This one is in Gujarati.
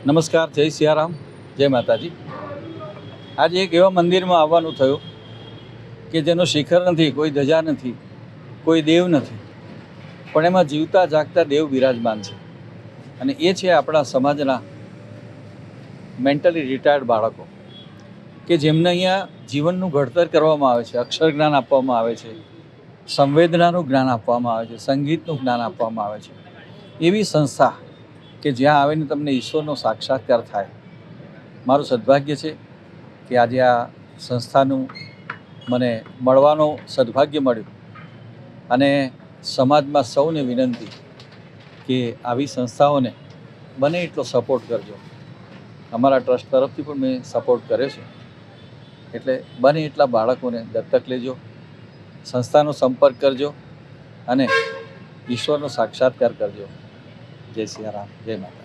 નમસ્કાર, જય સિયારામ, જય માતાજી. આજે એક એવા મંદિરમાં આવવાનું થયું કે જેનો શિખર નથી, કોઈ ધજા નથી, કોઈ દેવ નથી, પણ એમાં જીવતા જાગતા દેવ બિરાજમાન છે. અને એ છે આપણા સમાજના મેન્ટલી રિટાયર્ડ બાળકો કે જેમને અહીંયા જીવનનું ઘડતર કરવામાં આવે છે, અક્ષર જ્ઞાન આપવામાં આવે છે, સંવેદનાનું જ્ઞાન આપવામાં આવે છે, સંગીતનું જ્ઞાન આપવામાં આવે છે. એવી સંસ્થા કે જ્યાં આવીને તમને ઈશ્વરનો સાક્ષાત્કાર થાય. મારું સદભાગ્ય છે કે આજે આ સંસ્થાનું મને મળવાનો સદભાગ્ય મળ્યું. અને સમાજમાં સૌને વિનંતી કે આવી સંસ્થાઓને બને એટલો સપોર્ટ કરજો. અમારા ટ્રસ્ટ તરફથી પણ મેં સપોર્ટ કર્યો છે. એટલે બને એટલા બાળકોને દત્તક લેજો, સંસ્થાનો સંપર્ક કરજો અને ઈશ્વરનો સાક્ષાત્કાર કરજો. જય સિયારામ, જય માતા.